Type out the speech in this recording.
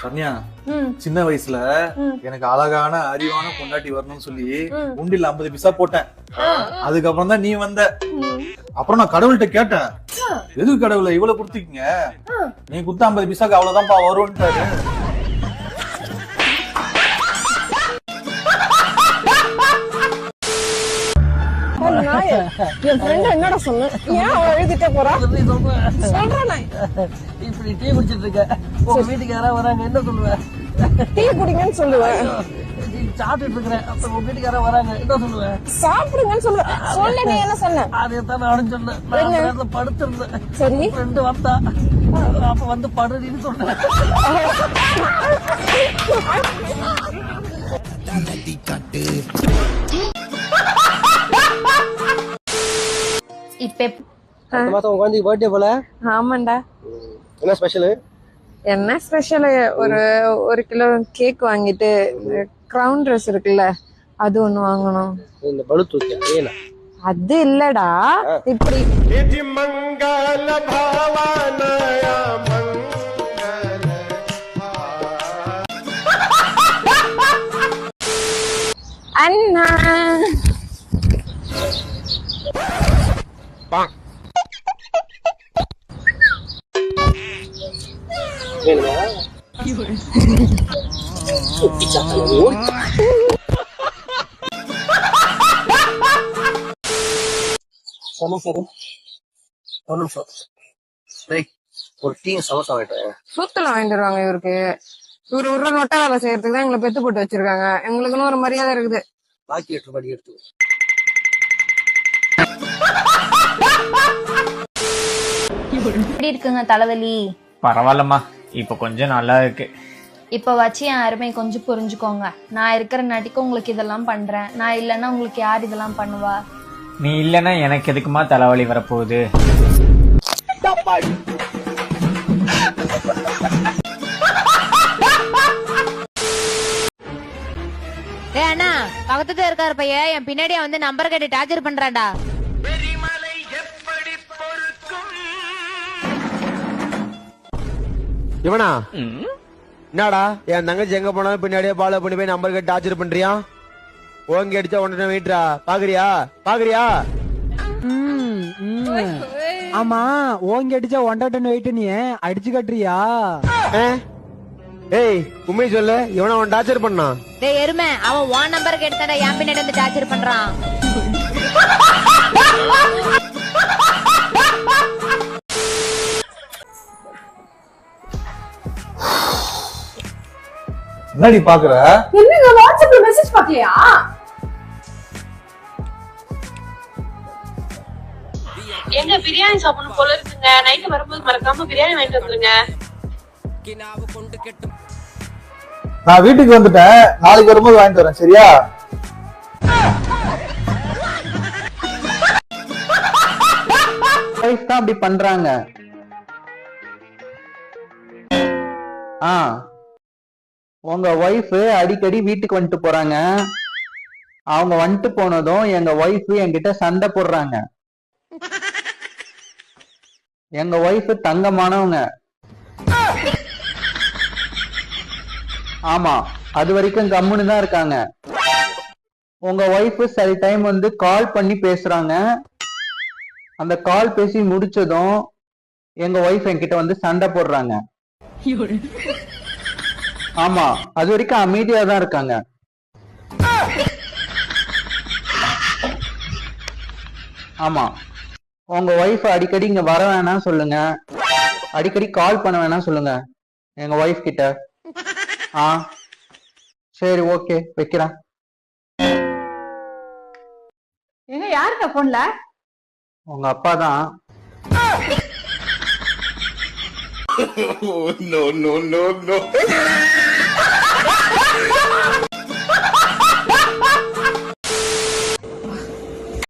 ரம்யா, சின்ன வயசுல எனக்கு அழகான அறிவான பொண்டாட்டி வரணும்னு சொல்லி உண்டில 50 பைசா போட்டேன். அதுக்கப்புறம் தான் நீ வந்த. அப்புறம் நான் கடவுள்கிட்ட கேட்டேன், எதுக்கு கடவுளை இவ்வளவு கொடுத்துக்கீங்க, நீ குத்த 50 பைசாக்கு அவ்வளவுதான்ப்பா வரும்ட்டாரு. என் ஃப்ரெண்ட் என்னடா சொன்ன, ஏன் அவ எழுதிட்டே போறா? சொல்றேன், இப்படி டீ குடிச்சிட்டு இருக்க, உங்க வீட்டுக்கு யாராவது வராங்க என்ன சொல்லுவேன்? டீ குடிங்கன்னு சொல்லுவேன். சாப்பிட்டு இருக்கிறேன், அப்ப உங்க வீட்டுக்கு யாராவது வராங்க என்ன சொல்லுவேன்? சாப்பிடுங்கன்னு சொல்லுவேன். சொல்ல, நீ என்ன சொன்ன? அதைத்தான் நானும் சொன்னேன். நான் அந்த நேரத்துல படுத்திருந்தேன். சரி, ஃப்ரெண்டு வந்தா, அப்ப வந்து படுன்னு சொல்றேன். இப்ப அடுத்த மாசம் உங்க குழந்தைக்கு பர்த்டே போல. ஆமாண்டா. என்ன ஸ்பெஷல்? என்ன ஸ்பெஷல்? ஒரு கிலோ கேக் வாங்கிட்டு கிரவுன் ட்ரெஸ் இருக்குல்ல, அது ஒண்ணு வாங்கணும். இந்த பலு தூக்கி ஏனா அது இல்லடா, இப்படி மங்கள பாவானயா அண்ணா ஒரு டீ சமோசா வாங்கிட்டேன். சூத்துல வாங்கிட்டு வருவாங்க இவருக்கு. இவரு ஒரு நொட்டை வேலை செய்யறதுக்கு தான் எங்களை பெத்து போட்டு வச்சிருக்காங்க. எங்களுக்குன்னு ஒரு மரியாதை இருக்குது. பாக்கி 8 ரூபாய் எடுத்து எப்படி இருக்குங்க தலைவலி? பரவாயில்லம்மா, இப்ப கொஞ்சம் நல்லா இருக்கு. இப்ப வச்சு என் அருமை கொஞ்சம் புரிஞ்சுக்கோங்க. நான் இருக்கிற நாட்டிக்கு உங்களுக்கு இதெல்லாம் பண்றேன். நான் இல்லைன்னா உங்களுக்கு யார் இதெல்லாம் பண்ணுவா? நீ இல்லன்னா எனக்கு எதுக்குமா தலைவலி வரப்போகுது? அண்ணா, பக்கத்துல இருக்காரு பையன் என் பின்னாடியே வந்து நம்பர் கேட்டு டார்ச்சர் பண்றான்டா. இவனா என்னடா என் தங்கச்சி எங்க போனாலும் பின்னாடியே ஃபாலோ பண்ணி போய் நம்பர் கேட்டு டார்ச்சர் பண்றியா? ஓங்கி அடிச்சா ஒன்று வெயிட்ரா, பாக்குறியா பாக்குறியா? ஆமா, ஓங்கி அடிச்சா 1 டன் வெயிட், நீ அடிச்சு கட்டுறியா? ஏய் உண்மை சொல்லு, இவனா அவன் டார்ச்சர் பண்ணா? டேய் எருமை, அவன் உன் நம்பர் கேட்டுதான்டா என் பின்னாடி வந்து டார்ச்சர் பண்றான். என்னடி பாக்குற? என்னங்க வாட்ஸ்அப்ல மெசேஜ் பாக்கலையா? எங்க பிரியாணி சாப்பிடணும் போல இருக்குங்க. நைட்டு வரும்போது மறக்காம பிரியாணி வாங்கிட்டு வந்துருங்க. நான் வீட்டுக்கு வந்துட்டேன், நாளைக்கு வரும்போது வாங்கிட்டு வரேன், சரியா? வைஃப் தான் அப்படி பண்றாங்க. உங்க ஒய்ஃப் அடிக்கடி வீட்டுக்கு வந்துட்டு போறாங்க. அவங்க வந்துட்டு போனதும் எங்க ஒய்ஃப் என்கிட்ட சண்டை போடுறாங்க. எங்க ஒய்ஃப் தங்கமானவங்க. ஆமா, அது வரைக்கும் கம்முன்னு தான் இருக்காங்க. உங்க ஒய்ஃப் சில டைம் வந்து கால் பண்ணி பேசுறாங்க. அந்த கால் பேசி முடிச்சதும் எங்க ஒய்ஃப் என்கிட்ட வந்து சண்டை போடுறாங்க. ஆமா, அது வரைக்கும் அமைதியா தான் இருக்காங்க. ஆமா, உங்க ஒய்ஃப் அடிக்கடி இங்க வர வேணாம் சொல்லுங்க, அடிக்கடி கால் பண்ண வேணாம் சொல்லுங்க எங்க ஒய்ஃப் கிட்ட. சரி, ஓகே, வைக்கிறேன். எங்க யாருக்கா போன்ல? உங்க அப்பா தான். No, no, no, no.